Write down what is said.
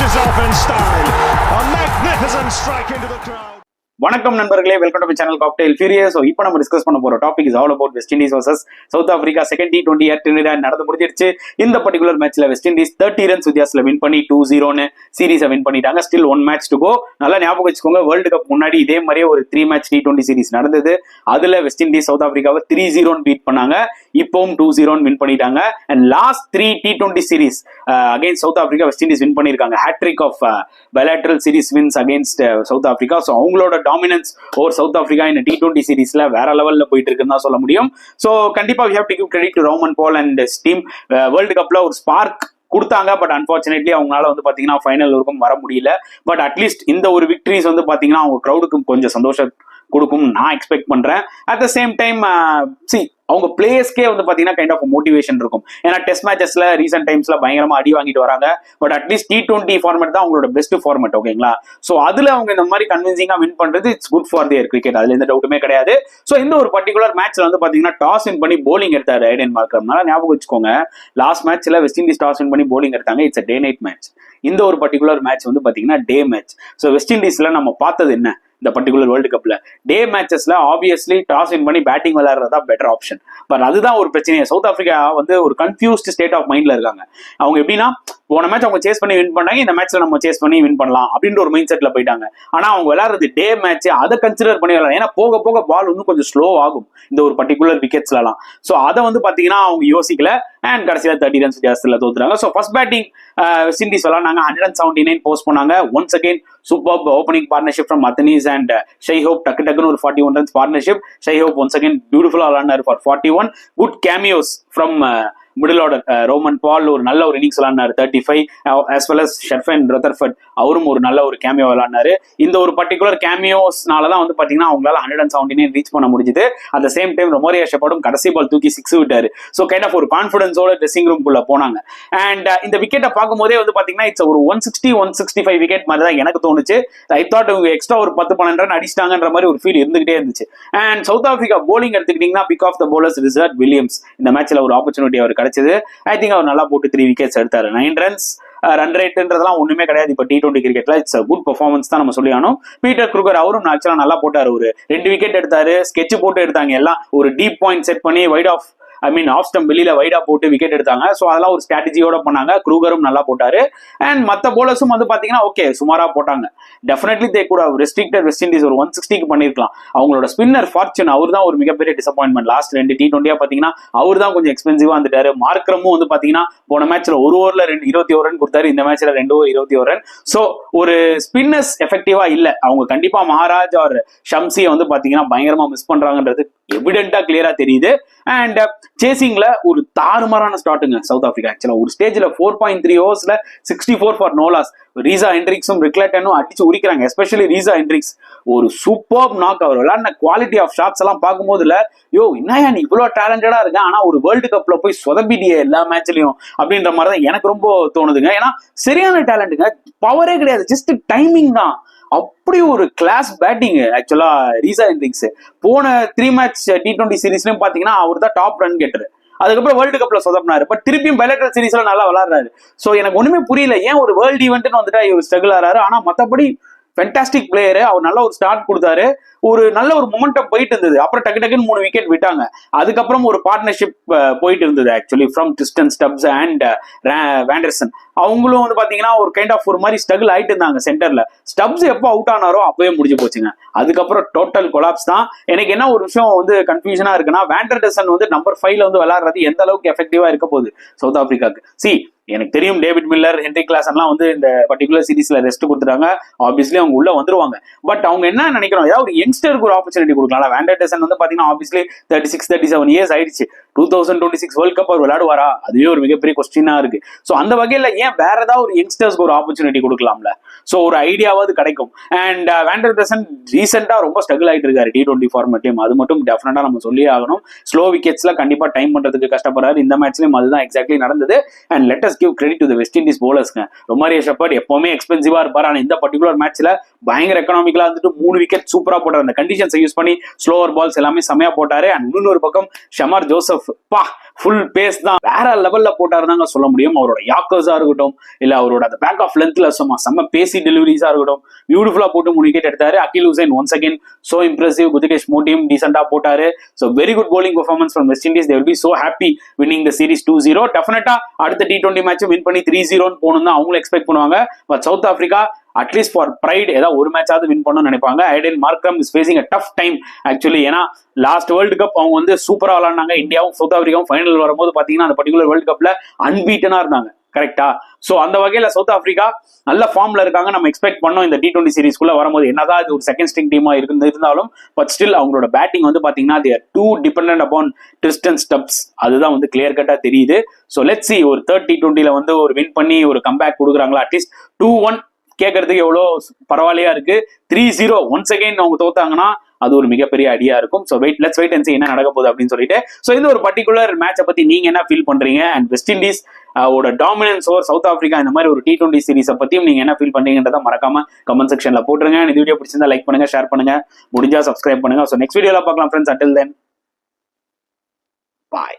finishes off in style. A magnificent strike into the crowd. வணக்கம் நண்பர்களே, welcome to my channel cocktail furious. So இப்போ நம்ம discuss பண்ண போற topic is all about West Indies versus South Africa. Second T20 at Trinidad நடந்து முடிஞ்சிருச்சு. இந்த particular மேட்ச்ல வெஸ்ட் இண்டீஸ் 30 ரன்ஸ் வித்தியாசத்துல வின் பண்ணி 2-0 சீரீஸை வின் பண்ணிட்டாங்க. Still 1 match to go. நல்லா ஞாபகம் வச்சுக்கோங்க, வேர்ல்டு கப் முன்னாடி இதே மாதிரியே ஒரு 3 மேட்ச் T20 சீரீஸ் நடந்தது. அதுல வெஸ்ட் இண்டீஸ் சவுத் ஆப்பிரிக்காவை 3-0 பீட் பண்ணாங்க. இப்பவும் 2-0 வின் பண்ணிட்டாங்க. And last 3 T20 series against South Africa West Indies win பண்ணிருக்காங்க. Hattrick of bilateral series wins against South Africa. So அவங்களோட டாமினன்ஸ் ஓவர் சவுத் ஆப்பிரிக்கா இந்த T20 சீரீஸ்ல வேற லெவல்ல போயிட்டு இருக்குன்னு தான் சொல்ல முடியும். ஸோ கண்டிப்பா we have to give credit to Rovman Powell and team. World கப்ல ஒரு ஸ்பார்க் கொடுத்தாங்க. பட் அன்பார்ச்சுனேட்லி அவங்களால வந்து பாத்தீங்கன்னா ஃபைனல் வரைக்கும் வர முடியல. பட் அட்லீஸ்ட் இந்த ஒரு விக்டரிஸ் வந்து பாத்தீங்கன்னா அவங்க க்ரௌடுக்கு கொஞ்சம் சந்தோஷம் கொடுக்கும் நான் எக்ஸ்பெக்ட் பண்றேன். அட் த சேம் டைம் அவங்க பிளேயர்ஸ்க்கே வந்து பாத்தீங்கன்னா கைண்ட் ஆஃப் மோட்டிவேஷன் இருக்கும். ஏன்னா டெஸ்ட் மேட்சஸ்ல ரீசென்ட் டைம்ஸ்ல பயங்கரமா அடி வாங்கிட்டு வராங்க. பட் அட்லீஸ்ட் T20 ஃபார்மேட் தான் அவங்களோட பெஸ்ட் ஃபார்மேட், ஓகேங்களா? ஸோ அதுல அவங்க இந்த மாதிரி கன்வின்சிங்கா வின் பண்றது it's good for their cricket. அதுல எந்த டவுட்டுமே கிடையாது. ஸோ இந்த ஒரு பர்டிகுலர் மேட்ச்ல வந்து பாத்தீங்கன்னா டாஸ் வின் பண்ணி போலிங் எடுத்தாரு ஐடன் மார்க்ரம். ஞாபகம் வச்சுக்கோங்க, லாஸ்ட் மேட்ச்ல வெஸ்ட் இண்டீஸ் டாஸ் வின் பண்ணி போலிங் எடுத்தாங்க. It's day night match. இந்த ஒரு பர்டிகுலர் மேட்ச் வந்து பாத்தீங்கன்னா டே மேட்ச். ஸோ வெஸ்ட் இண்டீஸ்ல நம்ம பார்த்தது என்ன இந்த பர்டிகுலர் வேர்ல்டு கப்ல? டே மேட்சஸ்ல ஆப்வியஸ்லி டாஸ் வின் பண்ணி பேட்டிங் விளையாடுறதா பெட்டர் ஆப்ஷன். பட் அதுதான் ஒரு பிரச்சனையே. சவுத் ஆப்பிரிக்கா வந்து ஒரு கன்ஃபியூஸ்ட் ஸ்டேட் ஆஃப் மைண்ட்ல இருக்காங்க. அவங்க எப்படின்னா, போன மேட்ச் அவங்க சேஸ் பண்ணி வின் பண்ணாங்க, இந்த மேட்ச்ல நம்ம சேஸ் பண்ணி வின் பண்ணலாம் அப்படின்ற ஒரு மைண்ட் செட்ல போயிட்டாங்க. ஆனா அவங்க விளையாடுறது டே மேட்ச், அதை கன்சிடர் பண்ணி விளையாடும். ஏன்னா போக போக பால் இன்னும் கொஞ்சம் ஸ்லோ ஆகும் இந்த ஒரு பர்டிகுலர் விக்கெட்ஸ்லாம். ஸோ அதை வந்து பாத்தீங்கன்னா அவங்க யோசிக்கல. அண்ட் கடைசியில 30 ரன்ஸ் வித்தியாசத்துல தோத்துறாங்க. So first batting West Indies விளையாடுனாங்க. 179 போஸ்ட் பண்ணாங்க. Once again super opening partnership from Athanaze and Shai Hope. டக்குன்னு ஒரு 41 runs partnership. Shai Hope once again பியூட்டிஃபுல்லா விளையாடினாரு for 41. Good cameos from middle order. Rovman Powell ஒரு நல்ல ஒரு இன்னிங்ஸ் விளையாடினாரு 35. as well as Sherfane Rutherford அவரும் ஒரு நல்ல ஒரு கேமியோ விளையாடினாரு. இந்த ஒரு பர்டிகுலர் கேமியோஸ்னாலதான் வந்து பாத்தீங்கன்னா அவங்களால 179 ரீச் பண்ண முடிஞ்சது. At the same time Romario ஷெப்பர்டும் கடைசி பால் தூக்கி 6 விட்டாரு. ஸோ கைண்ட் ஆஃப் ஒரு கான்ஃபிடன்ஸோட ட்ரெஸ்ஸிங் ரூம் குள்ள போனாங்க. அண்ட் இந்த விக்கெட்டை பார்க்கும்போதே வந்து பாத்தீங்கன்னா இட்ஸ் ஒரு 160-165 விக்கெட் மாதிரி தான் எனக்கு தோணுச்சு. ஐ தாட் இவங்க எக்ஸ்ட்ரா ஒரு 10-12 ரன் அடிச்சிட்டாங்கன்ற மாதிரி ஒரு ஃபீல் இருந்துகிட்டே இருந்துச்சு. அண்ட் சவுத் ஆப்பிரிக்கா போலிங் எடுத்துக்கிட்டீங்கன்னா pick of the bowlers Richard Williams. இந்த மேட்ச்ல ஒரு ஆப்பர்ச்சுனிட்டி அவர் கிடைச்சது. ஐ திங்க் அவர் நல்லா போட்டு 3 விக்கெட்ஸ் எடுத்தாரு. 9 ரன்ஸ் ரன் ரேட்ன்றதெல்லாம் ஒண்ணுமே கிடையாது இப்ப T20 கிரிக்கெட்ல. இட்ஸ் குட் பெர்ஃபார்மன்ஸ் தான் நம்ம சொல்லி ஆனோம். பீட்டர் குருகர் அவரும் ஆக்சுவலா நல்லா போட்டாரு. ஒரு 2 விக்கெட் எடுத்தாரு. ஸ்கெட்ச் போட்டு எடுத்தாங்க. எல்லாம் ஒரு டீப் பாயிண்ட் செட் பண்ணி வைட் ஆஃப் ஆஃப் ஸ்டம்ப் வெளியில வைடா போட்டு விக்கெட் எடுத்தாங்க. ஸோ அதெல்லாம் ஒரு ஸ்ட்ராட்டஜியோட பண்ணாங்க. க்ரூகரும் நல்லா போட்டாரு. அண்ட் மற்ற போலர்ஸும் வந்து பாத்தீங்கன்னா ஓகே சுமாரா போட்டாங்க. டெஃபினெட்லி தே கூட ரெஸ்ட்ரிக்டட் வெஸ்ட் இண்டீஸ் ஒரு 160க்கு பண்ணிருக்கலாம். அவங்களோட ஸ்பின்னர் ஃபார்ச்சூன் அவர் தான் ஒரு மிகப்பெரிய டிசப்பாயின்மெண்ட். லாஸ்ட் 2 T20 பாத்தீங்கன்னா அவர் தான் கொஞ்சம் எக்ஸ்பென்சிவா வந்துட்டாரு. மார்க்ரமும் வந்து பாத்தீங்கன்னா போன மேட்ச்ல ஒரு ஓவர்ல 21 ரன் கொடுத்தாரு. இந்த மேட்ச்ல 2 ஓவர் 21 ரன். ஸோ ஒரு ஸ்பின்னர்ஸ் எஃபெக்டிவா இல்ல. அவங்க கண்டிப்பா மகாராஜ் ஆர் ஷம்சியை வந்து பாத்தீங்கன்னா பயங்கரமா மிஸ் பண்றாங்கன்றது எவிடென்ட்டா கிளியரா தெரியுது. அண்ட் சேசிங்ல ஒரு தாறுமாறான ஸ்டார்ட்டுங்க சவுத் ஆப்பிரிக்கா. ஆக்சுவலா ஒரு ஸ்டேஜ்ல 4.3 ஓவர்ஸ்ல 64 ஃபார் நோ லாஸ். ரீசா ஹெண்ட்ரிக்ஸும் ரிக்லட்டனும் அடிச்சு உரிக்கிறாங்க. எஸ்பெஷலி ரீசா ஹெண்ட்ரிக்ஸ் ஒரு சூப்பர் நாக். அவர் விளையாடின குவாலிட்டி ஆஃப் ஷாட்ஸ் எல்லாம் பார்க்கும்போதுல என்னையா நீ இவ்வளவு டேலண்டடா இருக்க, ஆனா ஒரு வேர்ல்டு கப்ல போய் சொதப்பிடிய எல்லா மேட்ச்லயும் அப்படின்ற மாதிரி தான் எனக்கு ரொம்ப தோணுதுங்க. ஏன்னா சரியான டேலண்ட்டுங்க, பவரே கிடையாது, ஜஸ்ட் டைமிங் தான். அப்படி ஒரு கிளாஸ் பேட்டிங் ஆக்சுவலா ரீசா ஹெண்ட்ரிக்ஸ். போன 3 மேட்ச் T20 சீரீஸ்லயும் பாத்தீங்கன்னா அவர் தான் டாப் ரன் கெட்டர். அதுக்கப்புறம் வேர்ல்டு கப்ல சொதப்பினாரு. பட் திருப்பியும் bilateral சீரீஸ்ல நல்லா விளையாடுறாரு. சோ எனக்கு ஒண்ணுமே புரியல, ஏன் ஒரு வேர்ல்டு ஈவெண்ட்னு வந்துட்டா இவர் ஸ்ட்ரகிள் ஆறாரு. ஆனா மத்தபடி ஃபென்டாஸ்டிக் பிளேயரு. அவர் நல்ல ஒரு ஸ்டார்ட் கொடுத்தாரு. ஒரு நல்ல ஒரு மொமெண்டம் போயிட்டு இருந்தது. அப்புறம் டக்குன்னு 3 விக்கெட் விட்டாங்க. அதுக்கப்புறம் ஒரு பார்ட்னர்ஷிப் போயிட்டு இருந்தது actually from Tristan Stubbs and van der Dussen. அவங்களும் வந்து பாத்தீங்கன்னா ஒரு கைண்ட் ஆஃப் ஒரு மாதிரி ஸ்ட்ரகிள் ஆயிட்டு இருந்தாங்க சென்டர்ல. ஸ்டப்ஸ் எப்போ அவுட் ஆனாரோ அப்பவே முடிஞ்சு போச்சுங்க. அதுக்கப்புறம் டோட்டல் கொலாப்ஸ் தான். எனக்கு என்ன ஒரு விஷயம் வந்து கன்ஃபியூஷனா இருக்குன்னா, வேண்டர்சன் வந்து நம்பர் 5ல வந்து விளையாடுறது எந்த அளவுக்கு எஃபெக்டிவா இருக்க போகுது சவுத் ஆப்பிரிக்காக்கு. எனக்கு தெரியும் டேவிட் மில்லர், ஹென்ரிக் கிளாசன்லாம் வந்து இந்த பர்டிகுலர் சீரீஸ்ல ரெஸ்ட் கொடுத்துட்டாங்க. ஆப்வியஸ்லி அவங்க உள்ள வந்துருவாங்க. பட் அவங்க என்ன நினைக்கிறோம், ஏதாவது ஒரு யங்ஸ்டருக்கு ஒரு ஆப்பர்ச்சுனிட்டி கொடுக்கலாம். வேண்டர்சன் வந்து பாத்தீங்கன்னா ஆப்வியஸ்லி 36-37 இயர்ஸ் ஆயிடுச்சு. 2026 வேர்ல்ட் கப் அவர் விளையாடுவாரா, அதுவே ஒரு மிகப்பெரிய கொஸ்டினா இருக்கு. ஸோ அந்த வகையில ஏன் வேற ஏதாவது ஒரு யங்ஸ்டர்ஸ்க்கு ஒரு ஆப்பர்ச்சுனிட்டி கொடுக்கலாம்ல. ஸோ ஒரு ஐடியாவது கிடைக்கும். அண்ட் வேண்டர்சன் ரீசெண்டா ரொம்ப ஸ்ட்ரகிள் ஆயிட்டு இருக்காரு T20 ஃபார்மேட்லயும். அது மட்டும் டெஃபினட்டா நம்ம சொல்லியே ஆகணும். ஸ்லோ விக்கெட்ஸ்ல கண்டிப்பா டைம் பண்றதுக்கு கஷ்டப்படுறாரு. இந்த மேட்ச்லயும் அதுதான் எக்ஸாக்ட்லி நடந்தது. And let us give credit to the West Indies போலர்ஸ்ங்க. ரொமாரியா ஷெப்பர்ட் எப்பவுமே எக்ஸ்பென்சிவா இருப்பாரு. ஆனா இந்த பர்டிகுலர் மேட்ச்ல பயங்கர எக்கனாமிக்கலா வந்துட்டு 3 விக்கெட் சூப்பரா போட்டாரு. அந்த கண்டிஷன்ஸை யூஸ் பண்ணி ஸ்லோவர் பால்ஸ் எல்லாமே செமையா போட்டாரு. அண்ட் இன்னொரு பக்கம் ஷமார் ஜோசப் ஃபுல் பேஸ் தான் வேற லெவல்ல போட்டாருதாங்க சொல்ல முடியும். அவரோட யாக்கர்ஸா இருக்கட்டும், இல்ல அவரோட அந்த பேக் ஆஃப் லென்த்ல செம்ம பேசி டெலிவரிஸா இருக்கட்டும், பியூட்டிஃபுல்லா போட்டு 3 விக்கெட் எடுத்தாரு. Akeal Hosein once again so impressive. Gudakesh மோட்டியும் டீசெண்டா போட்டாரு. So very good bowling performance from West Indies. They will be so happy winning the series 2-0. டெஃபினட்டா அடுத்த T20 மேட்ச் வின் பண்ணி 3-0 போகணும் தான் அவங்களும் எக்ஸ்பெக்ட் பண்ணுவாங்க. But South Africa at least for pride ஏதாவது ஒரு மேட்சாவது வின் பண்ணணும்னு நினைப்பாங்க. Aiden Markram is facing a tough time actually. ஏன்னா லாஸ்ட் வேர்ல்டு கப் அவங்க வந்து சூப்பரா விளாண்டாங்க. இந்தியாவும் சவுத் ஆப்பிரிக்காவும் ஃபைனல் வரும்போது பாத்தீங்கன்னா அந்த பர்டிகுலர் வேர்ல்டு கப்ல அன்பீட்டனா இருந்தாங்க. கரெக்டா? சோ அந்த வகையில சவுத் ஆப்பிரிக்கா நல்ல ஃபார்ம்ல இருக்காங்க. நம்ம எக்ஸ்பெக்ட் பண்ணோம் இந்த T20 சீரிஸ்குள்ள வரும்போது என்னதான் இது ஒரு செகண்ட் ஸ்ட்ரிங் டீமா இருந்தாலும் பட் ஸ்டில் அவங்களோட பேட்டிங் வந்து பாத்தீங்கன்னா they are too dependent upon Tristan Stubbs. அதுதான் வந்து கிளியர் கட்டா தெரியுது. சோ லெட்ஸ் see ஒரு தேர்ட் T20ல வந்து ஒரு வின் பண்ணி ஒரு கம்பேக் கொடுக்குறாங்களா. அட்லீஸ்ட் 2-1 கேட்கறதுக்கு எவ்வளவு பரவாயில்லையா இருக்கு. 3-0 ஒன்ஸ் அகைன் அவங்க தோத்தாங்கன்னா அது ஒரு மிகப்பெரிய ஐடியா இருக்கும். So let's wait and see என்ன நடக்க போகுது அப்படின்னு சொல்லிட்டு. ஸோ இந்த ஒரு பர்டிகுலர் மேட்சை பத்தி நீங்க என்ன ஃபீல் பண்றீங்க? அண்ட் வெஸ்ட் இண்டீஸ் ஓட டாமினன்ஸ் ஓவர் சவுத் ஆப்பிரிக்கா இந்த மாதிரி ஒரு T20 சீரிஸை பத்தியும் நீங்க என்ன ஃபீல் பண்றீங்கன்றத மறக்காம கமெண்ட் செக்ஷன்ல போட்டுருங்க. இந்த வீடியோ பிடிச்சிருந்தா லைக் பண்ணுங்க, ஷேர் பண்ணுங்க, முடிஞ்சா சப்ஸ்கிரைப் பண்ணுங்க. ஸோ நெக்ஸ்ட் வீடியோல பார்க்கலாம் ஃப்ரெண்ட்ஸ். அண்டில் தென் பாய்.